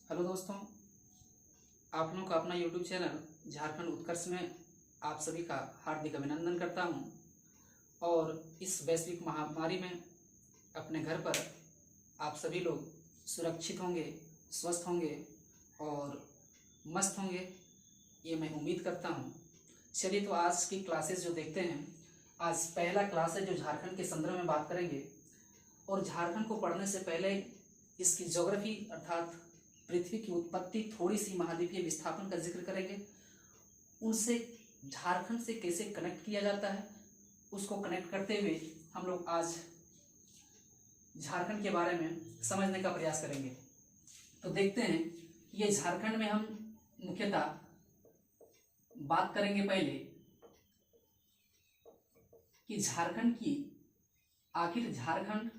Hello दोस्तों, आप लोगों का अपना यूट्यूब चैनल झारखंड उत्कर्ष में आप सभी का हार्दिक अभिनंदन करता हूं। और इस वैश्विक महामारी में अपने घर पर आप सभी लोग सुरक्षित होंगे, स्वस्थ होंगे और मस्त होंगे, ये मैं उम्मीद करता हूं। चलिए तो आज की क्लासेस जो देखते हैं, आज पहला क्लास है जो झारखंड के संदर्भ में बात करेंगे। और झारखंड को पढ़ने से पहले इसकी ज्योग्राफी अर्थात पृथ्वी की उत्पत्ति, थोड़ी सी महाद्वीपीय विस्थापन का जिक्र करेंगे। उनसे झारखंड से कैसे कनेक्ट किया जाता है उसको कनेक्ट करते हुए हम लोग आज झारखंड के बारे में समझने का प्रयास करेंगे। तो देखते हैं, ये झारखंड में हम मुख्यतः बात करेंगे पहले कि झारखंड की आखिर झारखंड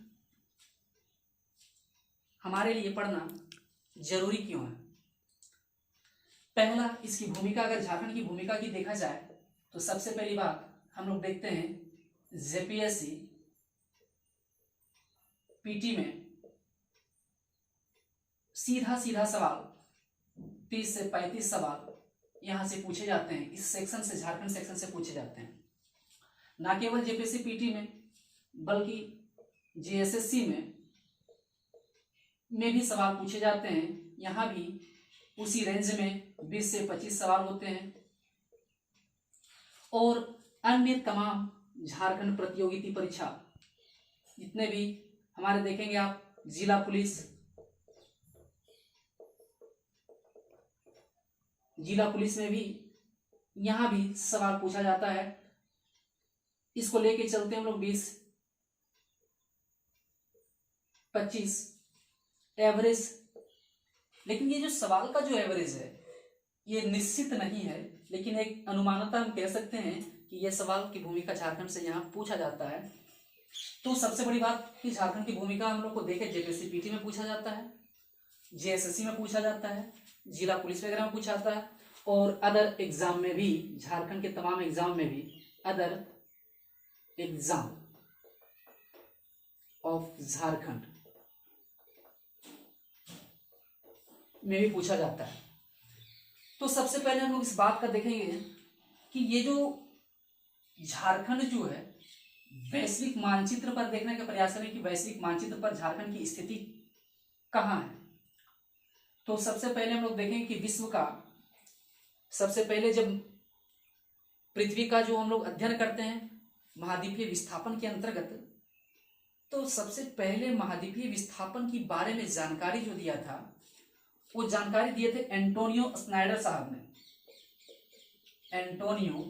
हमारे लिए पढ़ना जरूरी क्यों है। पहला, इसकी भूमिका, अगर झारखंड की भूमिका की देखा जाए तो सबसे पहली बात हम लोग देखते हैं जेपीएससी पीटी में सीधा सीधा सवाल 30 से 35 सवाल यहां से पूछे जाते हैं। इस सेक्शन से, झारखंड सेक्शन से पूछे जाते हैं। ना केवल जेपीएससी पीटी में बल्कि जेएसएससी में भी सवाल पूछे जाते हैं। यहां भी उसी रेंज में 20 से 25 सवाल होते हैं। और अन्य तमाम झारखंड प्रतियोगिता परीक्षा जितने भी हमारे देखेंगे आप, जिला पुलिस में भी यहां भी सवाल पूछा जाता है। इसको लेके चलते हैं हम लोग 20-25 एवरेज। लेकिन ये जो सवाल का जो एवरेज है ये निश्चित नहीं है, लेकिन एक अनुमानता हम कह सकते हैं कि यह सवाल की भूमिका झारखंड से यहाँ पूछा जाता है। तो सबसे बड़ी बात कि झारखंड की भूमिका हम लोग को देखे, जेपीएससी पीटी में पूछा जाता है, जेएसएससी में पूछा जाता है, जिला पुलिस वगैरह में पूछा जाता है, और अदर एग्जाम में भी, झारखंड के तमाम एग्जाम में भी, अदर एग्जाम ऑफ झारखंड में भी पूछा जाता है। तो सबसे पहले हम लोग इस बात का देखेंगे कि ये जो झारखंड जो है, वैश्विक मानचित्र पर देखने का प्रयास करें कि वैश्विक मानचित्र पर झारखंड की स्थिति कहाँ है। तो सबसे पहले हम लोग देखेंगे कि विश्व का सबसे पहले जब पृथ्वी का जो हम लोग अध्ययन करते हैं महाद्वीपीय विस्थापन के अंतर्गत, तो सबसे पहले महाद्वीपीय विस्थापन की बारे में जानकारी जो दिया था वो जानकारी दिए थे एंटोनियो स्नाइडर साहब ने। एंटोनियो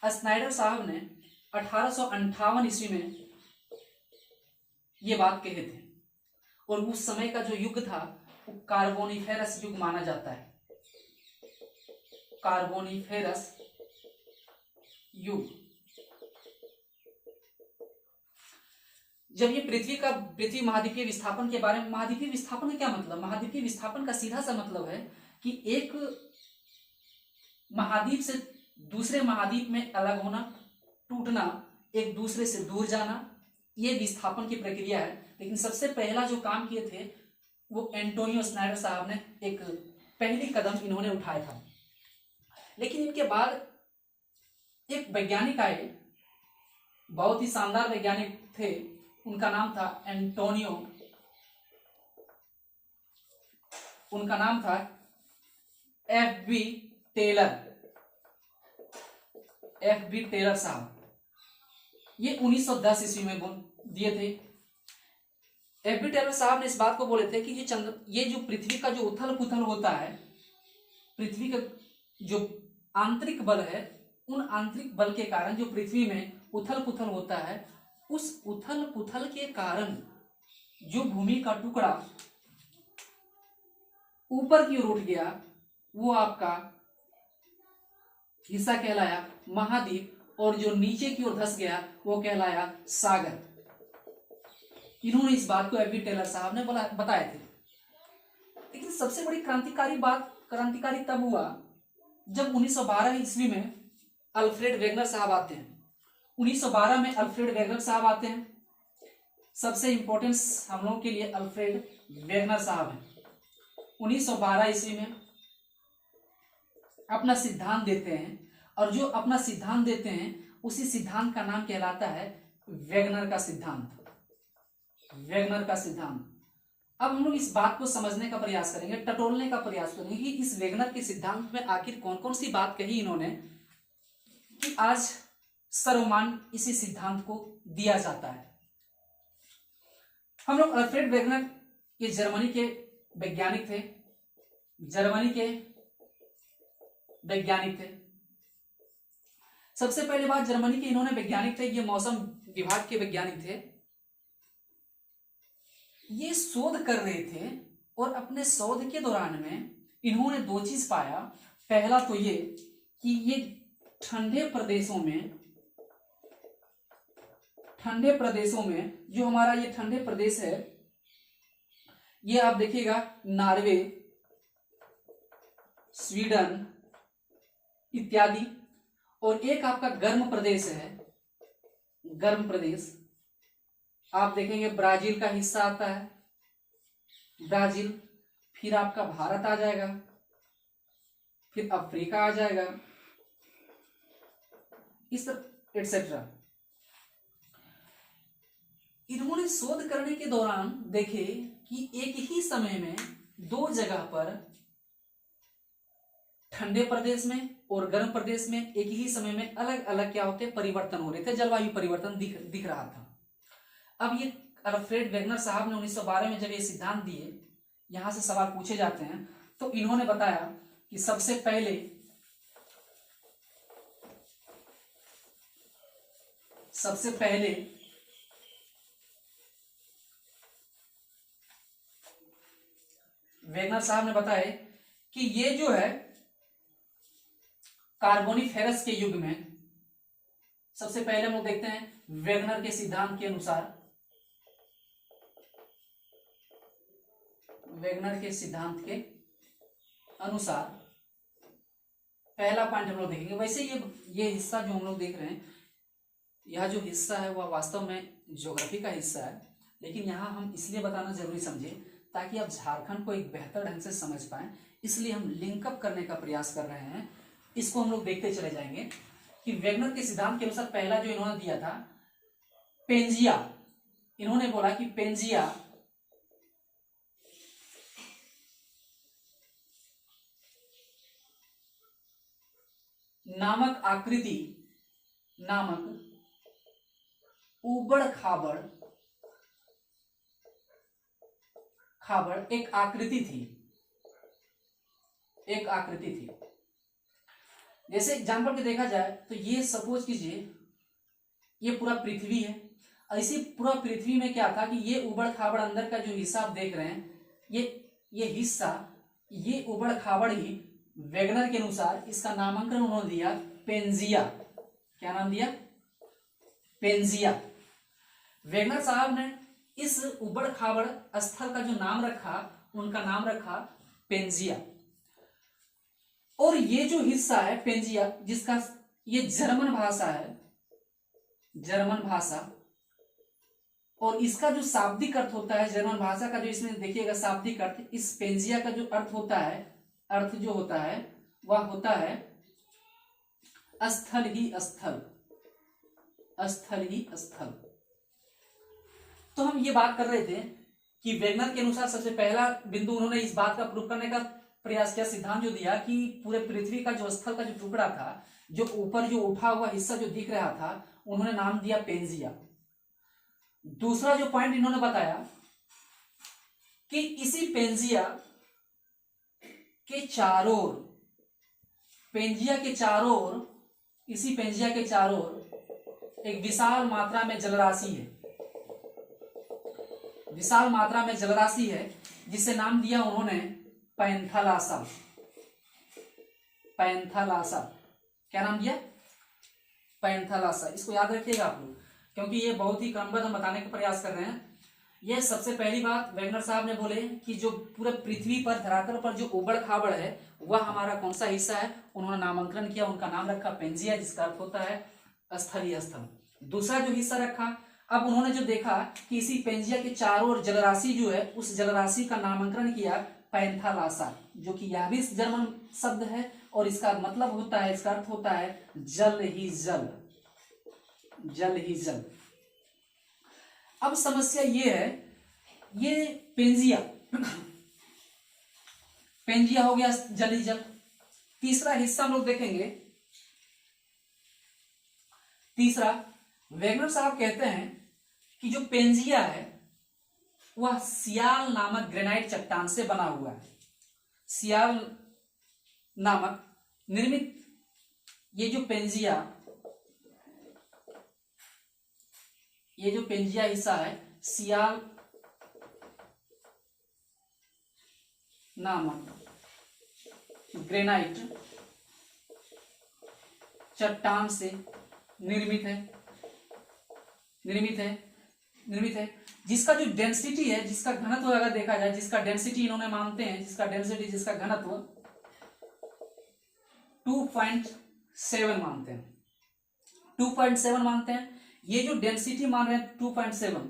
स्नाइडर साहब ने 1858 ईस्वी में ये बात कहे थे। और उस समय का जो युग था वो कार्बोनिफेरस युग माना जाता है। कार्बोनिफेरस युग। जब ये पृथ्वी महाद्वीपीय विस्थापन के बारे में, महाद्वीपीय विस्थापन का क्या मतलब, महाद्वीपीय विस्थापन का सीधा सा मतलब है कि एक महाद्वीप से दूसरे महाद्वीप में अलग होना, टूटना, एक दूसरे से दूर जाना, ये विस्थापन की प्रक्रिया है। लेकिन सबसे पहला जो काम किए थे वो एंटोनियो स्नाइडर साहब ने एक पहली कदम इन्होंने उठाया था। लेकिन इनके बाद एक वैज्ञानिक आए, बहुत ही शानदार वैज्ञानिक थे, उनका नाम था एफ.बी. टेलर साहब। ये 1910 ईस्वी में दिए थे। एफ.बी. टेलर साहब ने इस बात को बोले थे कि ये जो पृथ्वी का जो उथल पुथल होता है, पृथ्वी का जो आंतरिक बल है, उन आंतरिक बल के कारण जो पृथ्वी में उथल पुथल होता है, उस उथल पुथल के कारण जो भूमि का टुकड़ा ऊपर की ओर उठ गया वो आपका हिस्सा कहलाया महाद्वीप, और जो नीचे की ओर धंस गया वो कहलाया सागर। इन्होंने इस बात को एफ.बी. टेलर साहब ने बताए थे। लेकिन सबसे बड़ी क्रांतिकारी तब हुआ जब 1912 ईस्वी में अल्फ्रेड वेगनर साहब आते हैं। 1912 में अल्फ्रेड वेगनर साहब आते हैं। सबसे इंपॉर्टेंस हम लोगों के लिए अल्फ्रेड वेगनर साहब हैं। 1912 ईस्वी में अपना सिद्धांत देते हैं, और जो अपना सिद्धांत देते हैं उसी सिद्धांत का नाम कहलाता है वेगनर का सिद्धांत। वेगनर का सिद्धांत। अब हम लोग इस बात को समझने का प्रयास करेंगे, टटोलने का प्रयास करेंगे कि इस वेगनर के सिद्धांत में आखिर कौन कौन सी बात कही इन्होंने कि आज सर्वमान इसी सिद्धांत को दिया जाता है। हम लोग अल्फ्रेड वेगनर ये जर्मनी के वैज्ञानिक थे। जर्मनी के वैज्ञानिक थे। सबसे पहले बात, जर्मनी के इन्होंने वैज्ञानिक थे, ये मौसम विभाग के वैज्ञानिक थे। ये शोध कर रहे थे और अपने शोध के दौरान में इन्होंने दो चीज पाया। पहला तो ये कि ये ठंडे प्रदेशों में जो हमारा ये ठंडे प्रदेश है, ये आप देखिएगा नॉर्वे, स्वीडन इत्यादि, और एक आपका गर्म प्रदेश है, गर्म प्रदेश आप देखेंगे ब्राजील का हिस्सा आता है, ब्राजील, फिर आपका भारत आ जाएगा, फिर अफ्रीका आ जाएगा, इस एटसेट्रा। इन्होंने शोध करने के दौरान देखे कि एक ही समय में दो जगह पर, ठंडे प्रदेश में और गर्म प्रदेश में, एक ही समय में अलग अलग क्या होते परिवर्तन हो रहे थे, जलवायु परिवर्तन दिख रहा था। अब ये अल्फ्रेड वेगनर साहब ने 1912 में जब ये सिद्धांत दिए, यहां से सवाल पूछे जाते हैं, तो इन्होंने बताया कि सबसे पहले वेगनर साहब ने बताया कि ये जो है कार्बोनिफेरस के युग में, सबसे पहले हम लोग देखते हैं वेगनर के सिद्धांत के अनुसार, वेगनर के सिद्धांत के अनुसार पहला पॉइंट हम लोग देखेंगे। वैसे ये हिस्सा जो हम लोग देख रहे हैं, यह जो हिस्सा है वह वास्तव में ज्योग्राफी का हिस्सा है, लेकिन यहाँ हम इसलिए बताना जरूरी समझे ताकि आप झारखंड को एक बेहतर ढंग से समझ पाएं, इसलिए हम लिंकअप करने का प्रयास कर रहे हैं। इसको हम लोग देखते चले जाएंगे कि वेगनर के सिद्धांत के अनुसार पहला जो इन्होंने दिया था पेंजिया, इन्होंने बोला कि पेंजिया नामक आकृति, नामक उबड़ खाबड़ एक आकृति थी, एक आकृति थी। जैसे एग्जाम्पल के देखा जाए तो ये सपोज कीजिए ये पूरा पृथ्वी है, और इसी पूरा पृथ्वी में क्या था कि ये उबड़ खाबड़ अंदर का जो हिस्सा आप देख रहे हैं, ये हिस्सा, ये उबड़ खाबड़ ही वेगनर के अनुसार इसका नामांकन उन्होंने दिया पेंजिया। क्या नाम दिया? पेंजिया। वेगनर साहब ने इस उबड़ खाबड़ स्थल का जो नाम रखा, उनका नाम रखा पेंजिया। और ये जो हिस्सा है पेंजिया, जिसका ये जर्मन भाषा है, जर्मन भाषा, और इसका जो शाब्दिक अर्थ होता है जर्मन भाषा का, जो इसमें देखिएगा शाब्दिक अर्थ, इस पेंजिया का जो अर्थ होता है, अर्थ जो होता है वह होता है स्थल ही स्थल, स्थल ही स्थल। तो हम ये बात कर रहे थे कि वेगनर के अनुसार सबसे पहला बिंदु उन्होंने इस बात का प्रूव करने का प्रयास किया, सिद्धांत जो दिया कि पूरे पृथ्वी का जो स्थल का जो टुकड़ा था, जो ऊपर जो उठा हुआ हिस्सा जो दिख रहा था, उन्होंने नाम दिया पेंजिया। दूसरा जो पॉइंट इन्होंने बताया कि इसी पेंजिया के चारों ओर, पेंजिया के चारों ओर, इसी पेंजिया के चारों ओर एक विशाल मात्रा में जलराशि है, विशाल मात्रा में जलराशि है, जिसे नाम दिया उन्होंने पैंथालासा। पैंथालासा, क्या नाम दिया? पैंथालासा। इसको याद रखिएगा आप लोग, क्योंकि ये बहुत ही क्रमबद्ध हम बताने का प्रयास कर रहे हैं। यह सबसे पहली बात वेगनर साहब ने बोले कि जो पूरे पृथ्वी पर, धरातल पर जो उबड़ खाबड़ है, वह हमारा कौन सा हिस्सा है, उन्होंने नामांकन किया, उनका नाम रखा पेंजिया, जिसका अर्थ होता है स्थलीय स्थल। दूसरा जो हिस्सा रखा, अब उन्होंने जो देखा कि इसी पेंजिया के चारों ओर जलराशि जो है, उस जलराशि का नामकरण किया पैंथालासा, जो कि यह भी जर्मन शब्द है और इसका मतलब होता है, इसका अर्थ होता है जल ही जल, जल ही जल। अब समस्या ये है, ये पेंजिया पेंजिया हो गया जल ही जल। तीसरा हिस्सा हम लोग देखेंगे। तीसरा, वेगनर साहब कहते हैं कि जो पेंजिया है वह सियाल नामक ग्रेनाइट चट्टान से बना हुआ है। सियाल नामक निर्मित ये जो पेंजिया हिस्सा है, सियाल नामक ग्रेनाइट चट्टान से निर्मित है, जिसका जो डेंसिटी है, जिसका घनत्व अगर देखा जाए, जिसका डेंसिटी इन्होंने मानते हैं, जिसका घनत्व 2.7 मानते हैं, 2.7 मानते हैं। ये जो डेंसिटी मान रहे हैं 2.7,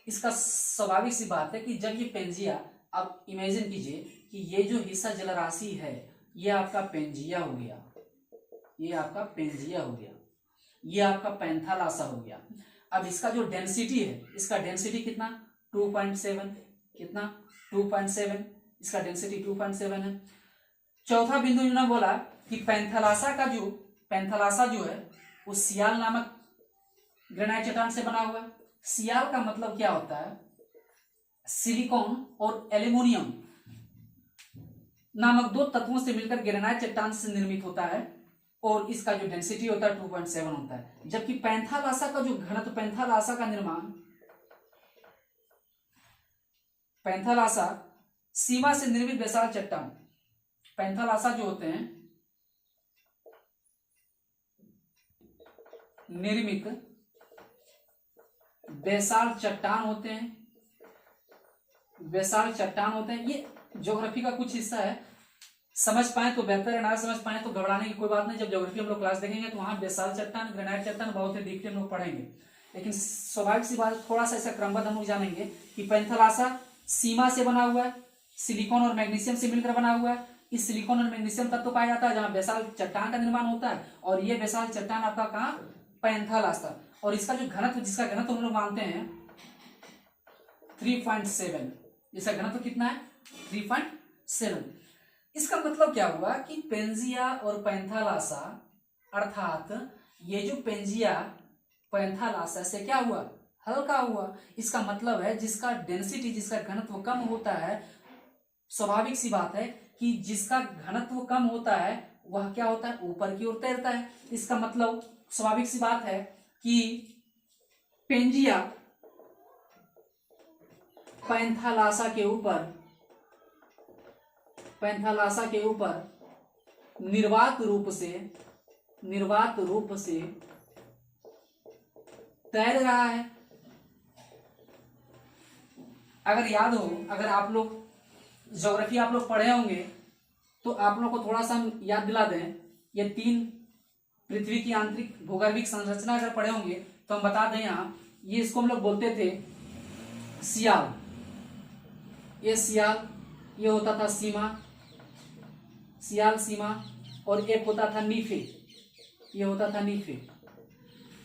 इसका स्वाभाविक सी बात है कि जब ये पेंजिया, आप इमेजिन कीजिए कि ये जो हिस्सा जलराशि है ये आपका पेंजिया हो गया, ये आपका पेंजिया हो गया, ये आपका पैंथालासा हो गया। अब इसका जो डेंसिटी है, इसका डेंसिटी कितना 2.7, कितना 2.7, इसका डेंसिटी 2.7 है। चौथा बिंदु इन्होंने बोला कि पैंथालासा जो है वो सियाल नामक ग्रेनाइट चट्टान से बना हुआ है। सियाल का मतलब क्या होता है, सिलिकॉन और एल्यूमिनियम नामक दो तत्वों से मिलकर ग्रेनाइट चट्टान से निर्मित होता है और इसका जो डेंसिटी होता है 2.7 होता है। जबकि पैंथालासा का जो घनत्व, पैंथालासा का निर्माण, पैंथालासा सीमा से निर्मित बेसाल चट्टान, पैंथालासा जो होते हैं निर्मित बेसाल चट्टान होते हैं, बेसाल चट्टान होते हैं। ये ज्योग्राफी का कुछ हिस्सा है, समझ पाए तो बेहतर है, ना समझ पाए तो घबराने की कोई बात नहीं। जब ज्योग्राफी हम लोग क्लास देखेंगे तो वहां बेसाल चट्टान, ग्रेनाइट चट्टान बहुत ही दिखते हम लोग पढ़ेंगे, लेकिन स्वाभाविक सी बात, थोड़ा सा ऐसा क्रमबद्ध हम लोग जानेंगे कि पैंथालासा सीमा से बना हुआ है, सिलिकॉन और मैग्नीशियम से मिलकर बना हुआ है। इस सिलिकॉन और मैग्नीशियम तत्व पाया जाता है जहां बेसाल चट्टान का निर्माण होता है, और ये बेसाल चट्टान आपका कहाँ, पैंथालासा। और इसका जो घनत्व, जिसका घनत्व हम लोग मानते हैं 3.7, इसका घनत्व कितना है 3.7। इसका मतलब क्या हुआ कि पेंजिया और पैंथालासा, अर्थात ये जो पेंजिया पैंथालासा से क्या हुआ, हल्का हुआ। इसका मतलब है जिसका डेंसिटी, जिसका घनत्व कम होता है, स्वाभाविक सी बात है कि जिसका घनत्व कम होता है वह क्या होता है, ऊपर की ओर तैरता है। इसका मतलब स्वाभाविक सी बात है कि पेंजिया पैंथालासा के ऊपर निर्वात रूप से तैर रहा है। अगर याद हो, अगर आप लोग ज्योग्राफी आप लोग पढ़े होंगे तो आप लोग को थोड़ा सा हम याद दिला दें, ये 3 पृथ्वी की आंतरिक भूगर्भिक संरचना अगर पढ़े होंगे तो हम बता दें, यहाँ ये इसको हम लोग बोलते थे सियाल, ये सियाल, ये होता था सीमा, सियाल सीमा, और एक होता था नीफे, ये होता था नीफे।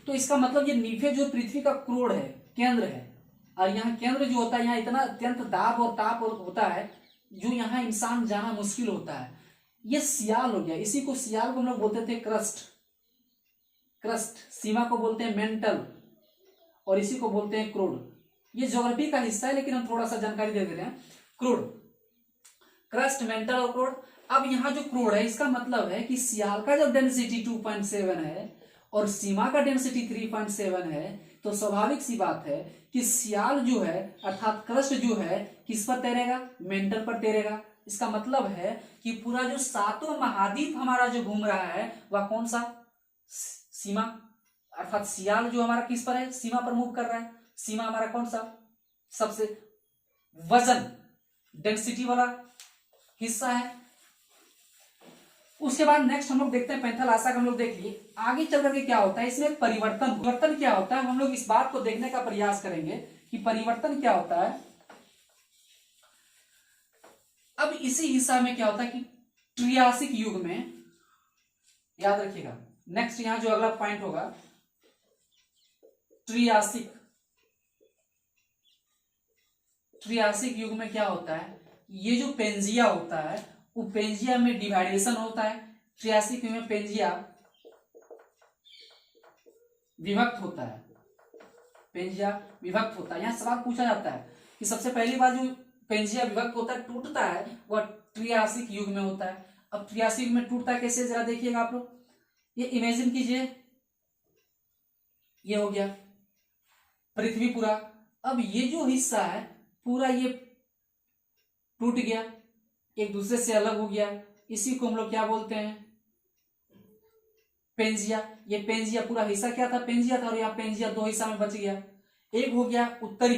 तो इसका मतलब ये नीफे जो पृथ्वी का क्रोड़ है, केंद्र है, और यहाँ केंद्र जो होता है, यहाँ इतना अत्यंत दाब और ताप होता है जो यहाँ इंसान जाना मुश्किल होता है। ये सियाल हो गया, इसी को, सियाल को हम लोग बोलते थे क्रस्ट, सीमा को बोलते हैं मेंटल, और इसी को बोलते हैं क्रोड़। ये ज्योग्राफी का हिस्सा है लेकिन हम थोड़ा सा जानकारी दे देते हैं। क्रोड़, क्रस्ट, मेंटल और क्रोड़। अब यहाँ जो क्रोड़ है, इसका मतलब है कि सियाल का जब डेंसिटी 2.7 है और सीमा का डेंसिटी 3.7 है, तो स्वाभाविक सी बात है कि सियाल जो है, अर्थात क्रस्ट जो है, किस पर तैरेगा, मेंटल पर तैरेगा। इसका मतलब है कि पूरा जो 7वां महाद्वीप हमारा जो घूम रहा है वह कौन सा, सीमा, अर्थात सियाल जो हमारा किस पर है, सीमा पर मूव कर रहा है। सीमा हमारा कौन सा, सबसे वजन, डेंसिटी वाला हिस्सा है। उसके बाद नेक्स्ट हम लोग देखते हैं पैंथालासा का, हम लोग देख लिए। आगे चल करके क्या होता है, इसमें परिवर्तन क्या होता है, हम लोग इस बात को देखने का प्रयास करेंगे कि परिवर्तन क्या होता है। अब इसी हिस्सा में क्या होता है कि ट्रियासिक युग में, याद रखिएगा नेक्स्ट यहां जो अगला पॉइंट होगा, ट्रियासिक युग में क्या होता है, ये जो पेंजिया होता है वो पेंजिया में डिवाइडेशन होता है। ट्रियासिक युग में पेंजिया विभक्त होता है, पेंजिया विभक्त होता है। यहां सवाल पूछा जाता है कि सबसे पहली बार जो पेंजिया विभक्त होता है, टूटता है, वह ट्रियासिक युग में होता है। अब ट्रियासिक युग में टूटता है कैसे, जरा देखिएगा आप लोग, ये इमेजिन कीजिए, ये हो गया पृथ्वी पूरा। अब ये जो हिस्सा है पूरा ये टूट गया, एक दूसरे से अलग हो गया, इसी को हम लोग क्या बोलते हैं, पेंजिया। ये पेंजिया पूरा हिस्सा क्या था, पेंजिया था, और यहाँ पेंजिया दो हिस्सा में बच गया। एक हो गया उत्तरी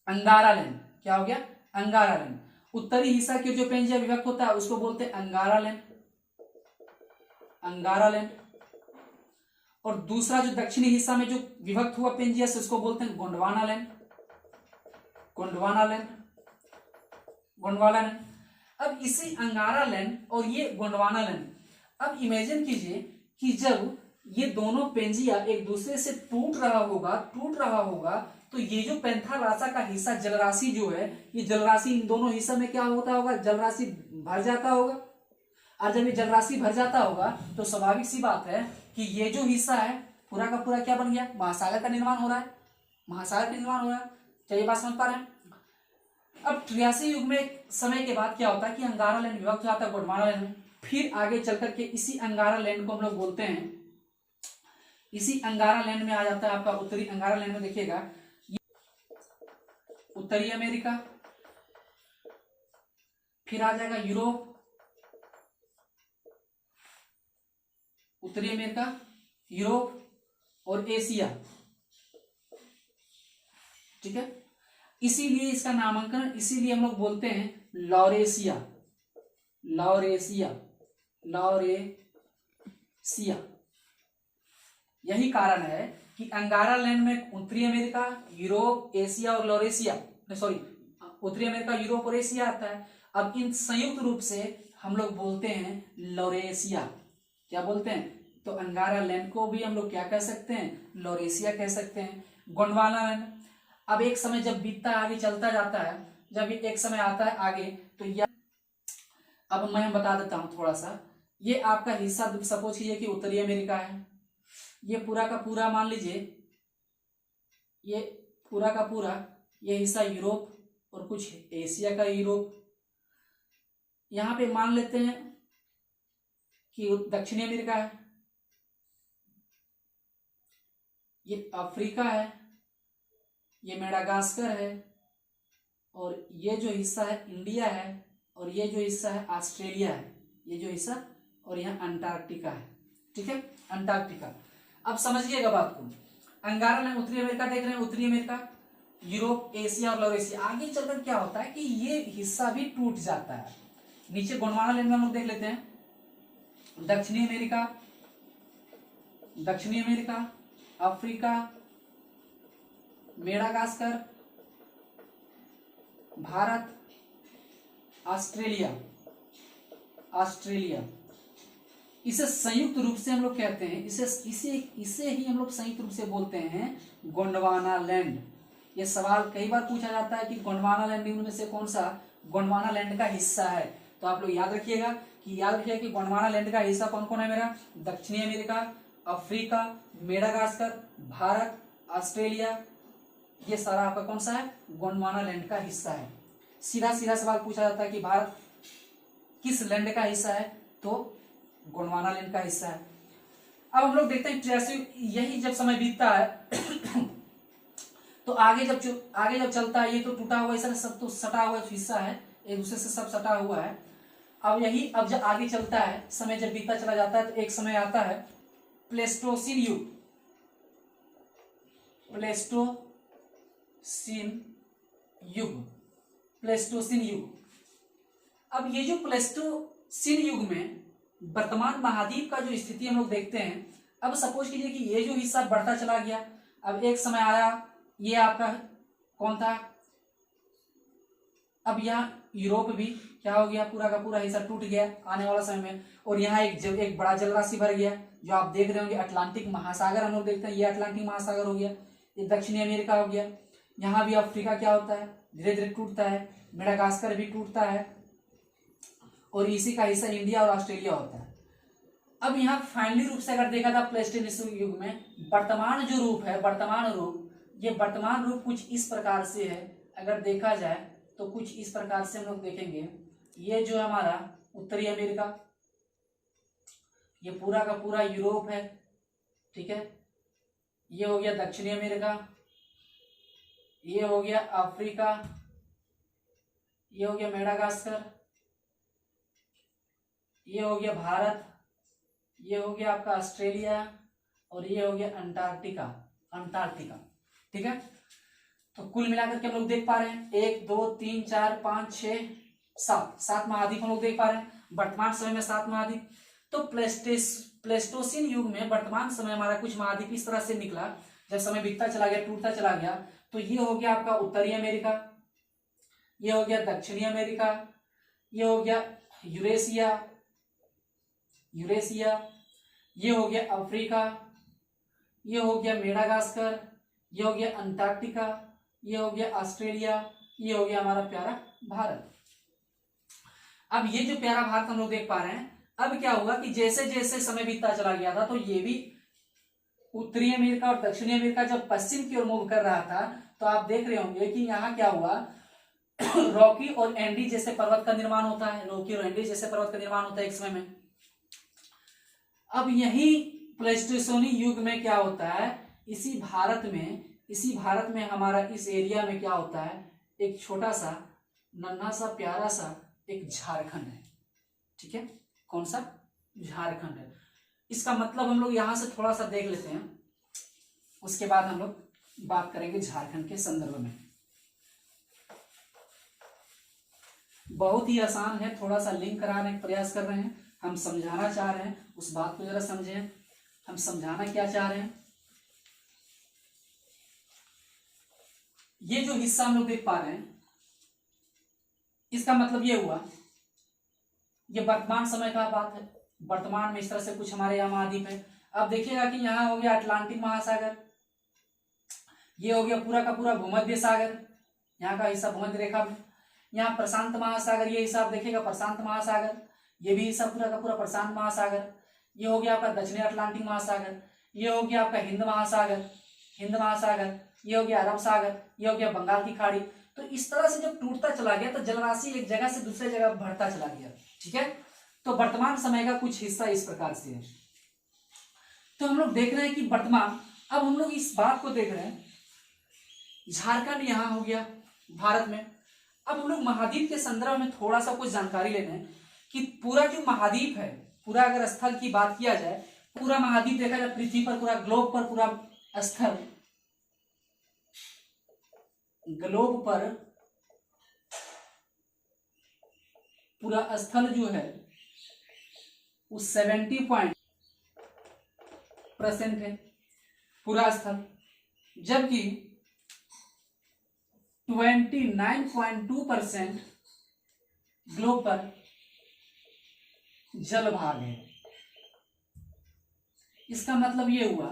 अंगारा लैंड, क्या हो गया, अंगारा लैंड। उत्तरी हिस्सा के जो पेंजिया विभक्त होता है उसको बोलते हैं अंगारा लैंड, अंगारा लैंड। और दूसरा जो दक्षिणी हिस्सा में जो विभक्त हुआ पेंजिया से उसको बोलते हैं Gondwana land, Gondwana land, Gondwana land. अब इसी अंगारा लैंड और ये गोंडवाना लैंड, अब इमेजिन कीजिए कि जब ये दोनों पेंजिया एक दूसरे से टूट रहा होगा तो ये जो पैंथालासा का हिस्सा जलराशि जो है, ये जलराशि इन दोनों हिस्सा में क्या होता होगा, जलराशि भर जाता होगा। और जब ये जलराशि भर जाता होगा तो स्वाभाविक सी बात है कि ये जो हिस्सा है पूरा का पूरा क्या बन गया, महासागर का निर्माण हो रहा है, महासागर का निर्माण हो रहा है। क्या ये बात समझ पा रहे हैं। अब ट्रियासी युग में समय के बाद क्या होता है कि अंगारा लैंड विभक्त हो जाता है गोंडवाना लैंड में। फिर आगे चल करके इसी अंगारा लैंड को हम लोग बोलते हैं, इसी अंगारा लैंड में आ जाता है आपका उत्तरी अंगारा लैंड में देखिएगा, उत्तरी अमेरिका, फिर आ जाएगा यूरोप, उत्तरी अमेरिका, यूरोप और एशिया, ठीक है। इसीलिए इसका नामांकन, इसीलिए हम लोग बोलते हैं लॉरेशिया, लॉरेशिया, लॉरेशिया। यही कारण है कि अंगारा लैंड में उत्तरी अमेरिका, यूरोप, एशिया और लॉरेशिया, सॉरी उत्तरी अमेरिका, यूरोप और एशिया आता है। अब इन संयुक्त रूप से हम लोग बोलते हैं लॉरेशिया। क्या बोलते हैं, तो अंगारा लैंड को भी हम लोग क्या कह सकते हैं, लॉरेशिया कह सकते हैं। गोंडवाना लैंड, अब एक समय जब बीतता आगे चलता जाता है, जब एक समय आता है आगे तो यह, अब मैं बता देता हूं थोड़ा सा, ये आपका हिस्सा सपोज कीजिए कि उत्तरी अमेरिका है, ये पूरा का पूरा मान लीजिए, ये पूरा का पूरा ये हिस्सा यूरोप और कुछ एशिया का यूरोप, यहां पे मान लेते हैं कि दक्षिणी अमेरिका है, ये अफ्रीका है, ये मेडागास्कर है, और ये जो हिस्सा है इंडिया है, और ये जो हिस्सा है ऑस्ट्रेलिया है, ये जो हिस्सा, और यहाँ अंटार्कटिका है, ठीक है, अंटार्कटिका। अब समझिएगा बात को, अंगारा लैंड उत्तरी अमेरिका देख रहे हैं, उत्तरी अमेरिका, यूरोप, एशिया और लॉरेशिया। आगे चलकर क्या होता है कि ये हिस्सा भी टूट जाता है। नीचे गोंडवाना लैंड में हम लोग देख लेते हैं, दक्षिणी अमेरिका, दक्षिणी America, Africa, Madagascar, Bharat, Australia, Australia. इसे संयुक्त रूप से हम लोग कहते हैं, इसे ही हम लोग संयुक्त रूप से बोलते हैं गोंडवाना लैंड। ये सवाल कई बार पूछा जाता है कि गोंडवाना लैंड इनमें से कौन सा गोंडवाना लैंड का हिस्सा है, तो आप लोग याद रखिएगा कि गोंडवाना लैंड का हिस्सा कौन कौन है मेरा, दक्षिणी America, Africa, Madagascar, Bharat, Australia, ये सारा आपका कौन सा है, गोंडवाना लैंड का हिस्सा है। सीधा सीधा सवाल पूछा जाता है कि भारत किस लैंड का हिस्सा है, तो गोंडवाना लैंड का हिस्सा है। अब हम लोग देखते हैं ट्रियासी, यही जब समय बीतता है तो आगे जब चलता है, ये तो टूटा हुआ हिस्सा सब तो सटा हुआ हिस्सा है, एक दूसरे से सब सटा हुआ है। अब जब आगे चलता है, समय जब बीतता चला जाता है तो एक समय आता है प्लेस्टोसीन युग, प्लेस्टोसीन युग। अब ये जो प्लेस्टोसीन युग में वर्तमान महाद्वीप का जो स्थिति हम लोग देखते हैं, अब सपोज कीजिए कि ये जो हिस्सा बढ़ता चला गया, अब एक समय आया ये आपका कौन था, अब यहाँ यूरोप भी क्या हो गया, पूरा का पूरा हिस्सा टूट गया आने वाला समय में, और यहाँ एक बड़ा जलराशि भर गया जो आप देख रहे होंगे अटलांटिक महासागर हम लोग देखते हैं, ये अटलांटिक महासागर हो गया, ये दक्षिणी अमेरिका हो गया। यहाँ भी अफ्रीका क्या होता है, धीरे धीरे टूटता है, मेडागास्कर भी टूटता है, और इसी का हिस्सा इंडिया और ऑस्ट्रेलिया होता है। अब यहाँ फाइनली रूप से अगर देखा था प्लेस्टोसीन युग में वर्तमान जो रूप है, वर्तमान रूप, ये वर्तमान रूप कुछ इस प्रकार से है, अगर देखा जाए तो कुछ इस प्रकार से हम लोग देखेंगे। ये जो हमारा उत्तरी अमेरिका, ये पूरा का पूरा यूरोप है, ठीक है, ये हो गया दक्षिणी अमेरिका, ये हो गया अफ्रीका, ये हो गया मेडागास्कर, ये हो गया भारत, ये हो गया आपका ऑस्ट्रेलिया, और ये हो गया अंटार्कटिका, ठीक है। तो कुल मिलाकर के हम लोग देख पा रहे हैं 1 2 3 4 5 6 7 महाद्वीप हम लोग देख पा रहे हैं वर्तमान समय में, 7 महाद्वीप। तो प्लेस्टोसीन युग में वर्तमान समय हमारा कुछ महाद्वीप इस तरह से निकला, जब समय बीतता चला गया, टूटता चला गया। तो ये हो गया आपका उत्तरी अमेरिका, ये हो गया दक्षिणी अमेरिका, ये हो गया यूरेशिया, ये हो गया अफ्रीका, ये हो गया मेडागास्कर, ये हो गया अंटार्कटिका, ये हो गया ऑस्ट्रेलिया, ये हो गया हमारा प्यारा भारत। अब ये जो प्यारा भारत हम लोग देख पा रहे हैं, अब क्या हुआ कि जैसे जैसे समय बीतता चला गया था, तो ये भी उत्तरी अमेरिका और दक्षिणी अमेरिका जब पश्चिम की ओर मूव कर रहा था, तो आप देख रहे होंगे कि यहाँ क्या हुआ रॉकी और एंडी जैसे पर्वत का निर्माण होता है, रॉकी और एंडी जैसे पर्वत का निर्माण होता है एक समय में। अब यही प्लेस्टोसीनी युग में क्या होता है, इसी भारत में हमारा इस एरिया में क्या होता है, एक छोटा सा नन्हा सा प्यारा सा एक झारखंड है, ठीक है। कौन सा? झारखंड है। इसका मतलब हम लोग यहां से थोड़ा सा देख लेते हैं, उसके बाद हम लोग बात करेंगे झारखंड के संदर्भ में। बहुत ही आसान है, थोड़ा सा लिंक कराने का प्रयास कर रहे हैं, हम समझाना चाह रहे हैं, उस बात को जरा समझें। हम समझाना क्या चाह रहे हैं, ये जो हिस्सा हम लोग देख पा रहे हैं, इसका मतलब ये हुआ, ये वर्तमान समय का बात है, वर्तमान में इस तरह से कुछ हमारे यहाँ महाद्वीप है। अब देखिएगा कि यहाँ हो गया अटलांटिक महासागर, ये हो गया पूरा का पूरा भूमध्य सागर, यहाँ का हिस्सा भूमध्य रेखा में, यहाँ प्रशांत महासागर, ये हिस्सा आप देखिएगा प्रशांत महासागर, ये भी हिस्सा पूरा का पूरा प्रशांत महासागर, ये हो गया आपका दक्षिणी अटलांटिक महासागर, ये हो गया आपका हिंद महासागर, ये हो गया अरब सागर, ये हो गया बंगाल की खाड़ी। तो इस तरह से जब टूटता चला गया तो जलराशि एक जगह से दूसरे जगह बढ़ता चला गया, ठीक है। तो वर्तमान समय का कुछ हिस्सा इस प्रकार से है। तो हम लोग देख रहे हैं कि वर्तमान, अब हम लोग इस बात को देख रहे हैं, झारखंड यहाँ हो गया भारत में। अब हम लोग महाद्वीप के संदर्भ में थोड़ा सा कुछ जानकारी लेना है कि पूरा जो महाद्वीप है, पूरा अगर स्थल की बात किया जाए, पूरा महाद्वीप देखा जाए, पृथ्वी पर पूरा ग्लोब पर पूरा स्थल, ग्लोब पर पूरा स्थल जो है वो 70% है पूरा स्थल, जबकि 29.2% ग्लोब पर जल भाग है। इसका मतलब ये हुआ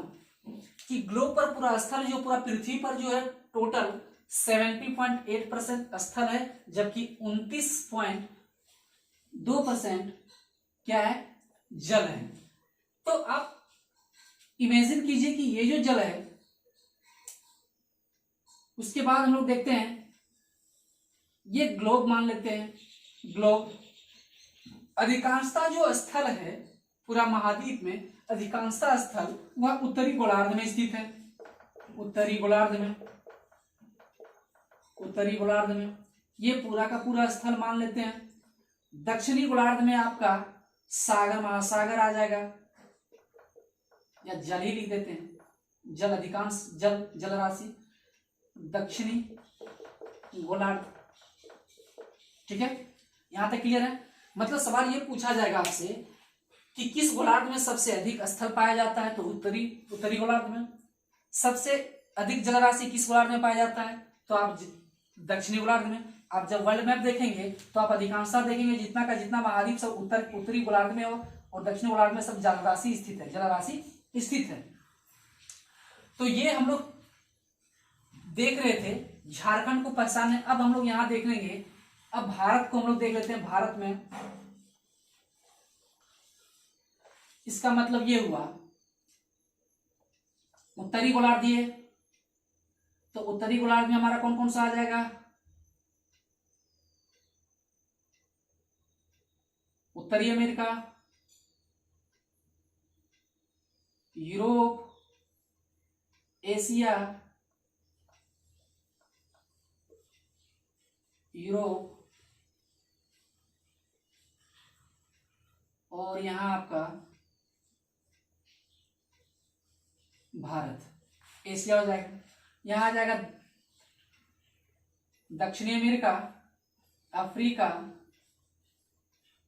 कि ग्लोब पर पूरा स्थल, जो पूरा पृथ्वी पर जो है टोटल 70.8% स्थल है, जबकि 29.2% क्या है, जल है। तो आप इमेजिन कीजिए कि ये जो जल है, उसके बाद हम लोग देखते हैं ये ग्लोब मान लेते हैं, ग्लोब अधिकांशता जो स्थल है पूरा महाद्वीप में, अधिकांशता स्थल वह उत्तरी गोलार्ध में स्थित है, उत्तरी गोलार्ध में ये पूरा का पूरा स्थल मान लेते हैं। दक्षिणी गोलार्ध में आपका सागर महासागर आ जाएगा, या जल ही लिख देते हैं, जल अधिकांश जल राशि दक्षिणी गोलार्ध, ठीक है। यहां तक क्लियर है। मतलब सवाल ये पूछा जाएगा आपसे कि किस गोलार्ध में सबसे अधिक स्थल पाया जाता है, तो उत्तरी गोलार्ध में। सबसे अधिक जलराशि किस गोलार्ध में पाया जाता है, तो आप दक्षिणी गोलार्ध में। आप जब वर्ल्ड मैप देखेंगे तो आप अधिकांशतः देखेंगे जितना का जितना महाद्वीप सब उत्तरी गोलार्ध में और दक्षिणी गोलार्ध में सब जलराशि स्थित है। तो ये हम लोग देख रहे थे झारखंड को पहचाने। अब हम लोग यहां देख लेंगे, अब भारत को हम लोग देख लेते हैं। भारत में इसका मतलब ये हुआ उत्तरी गोलार्ध, ये तो उत्तरी गोलार्ध में हमारा कौन कौन सा आ जाएगा, उत्तरी अमेरिका, यूरोप, एशिया, यूरोप, और यहां आपका भारत। एशिया हो जाएगा। यहां आ जाएगा दक्षिणी अमेरिका, अफ्रीका,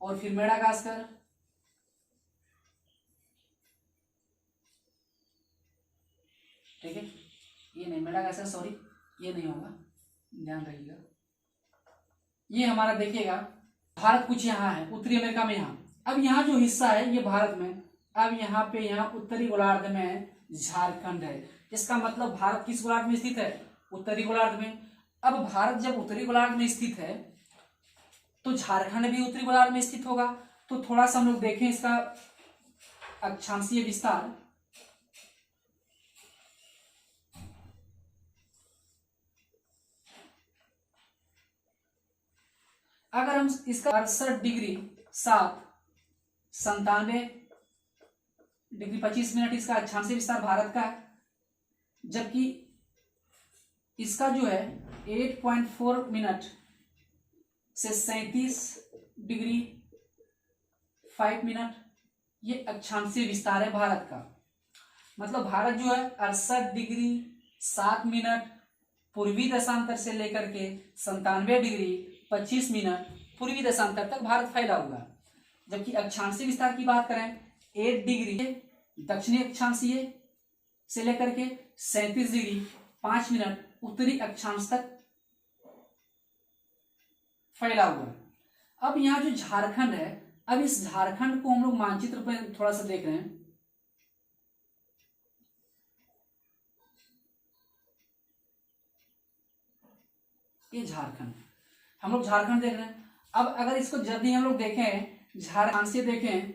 और फिर मेडागास्कर, ठीक है। ये नहीं, मेडागास्कर सॉरी, ये नहीं होगा, ध्यान रखिएगा। ये हमारा देखिएगा भारत कुछ यहाँ है, उत्तरी अमेरिका में यहाँ। अब यहाँ जो हिस्सा है ये भारत में, अब यहाँ पे यहाँ उत्तरी गोलार्ध में झारखंड है। इसका मतलब भारत किस गोलार्ध में स्थित है, उत्तरी गोलार्ध में। अब भारत जब उत्तरी गोलार्ध में स्थित है तो झारखंड भी उत्तरी गोलार्ध में स्थित होगा। तो थोड़ा सा हम लोग देखें इसका अक्षांशीय विस्तार। अगर हम इसका 68°7'97" इसका अक्षांशीय विस्तार भारत का है, जबकि इसका जो है 8.4 से 37°5', ये अक्षांशीय विस्तार है भारत का। मतलब भारत जो है 68°7' पूर्वी देशांतर से लेकर के 97°25' पूर्वी देशांतर तक भारत फैला हुआ। जबकि अक्षांशीय विस्तार की बात करें 8° दक्षिणी अक्षांशीय से लेकर के 37°5' उत्तरी अक्षांश तक फैला हुआ है। अब यहाँ जो झारखंड है, अब इस झारखंड को हम लोग मानचित्र पर थोड़ा सा देख रहे हैं। ये झारखंड, हम लोग झारखंड देख रहे हैं। अब अगर इसको यदि हम लोग देखें झारखंड से देखें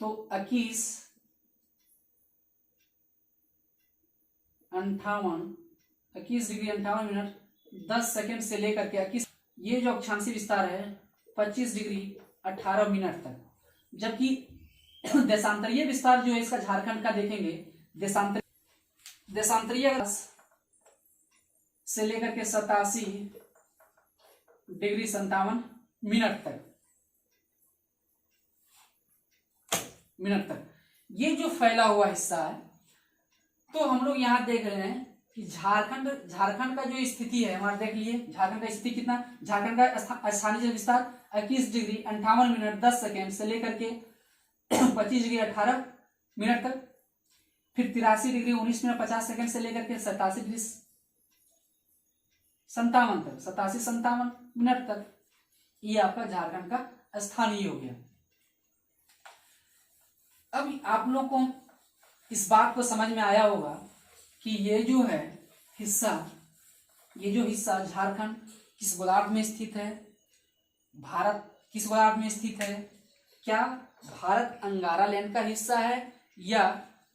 तो 21:58 10 सेकेंड से लेकर के 21, ये जो अक्षांशीय विस्तार है 25:18 तक। जबकि देशांतरीय विस्तार जो है इसका झारखंड का देखेंगे, देशांतरीय से लेकर के 87:57 तक ये जो फैला हुआ हिस्सा है। तो हम लोग यहां देख रहे हैं कि झारखंड का जो स्थिति है हमारा, देख लिए झारखंड का स्थिति कितना, झारखंड का स्थानीय विस्तार 21:58 10 सेकेंड से लेकर के 25:18 तक। फिर 83:19 50 सेकेंड से लेकर के 87:57 तक। ये आपका झारखंड का स्थानीय हो गया। अब आप लोग को इस बात को समझ में आया होगा कि ये जो हिस्सा झारखंड किस गोलार्ध में स्थित है, भारत किस गोलार्ध में स्थित है। क्या भारत अंगारा लैंड का हिस्सा है या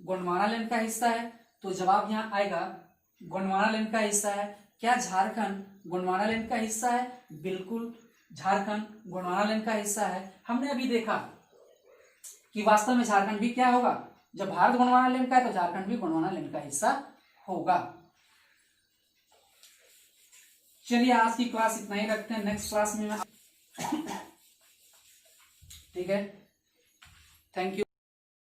गोंडवाना लैंड का हिस्सा है, तो जवाब यहाँ आएगा गोंडवाना लैंड का हिस्सा है। क्या झारखंड गोंडवाना लैंड का हिस्सा है, बिल्कुल झारखंड गोंडवाना लैंड का हिस्सा है। हमने अभी देखा कि वास्तव में झारखंड भी क्या होगा, जब भारत गोंडवाना लैंड का है तो झारखंड भी गोंडवाना लैंड का हिस्सा होगा। चलिए आज की क्लास इतना ही रखते हैं, नेक्स्ट क्लास में ठीक है, थैंक यू।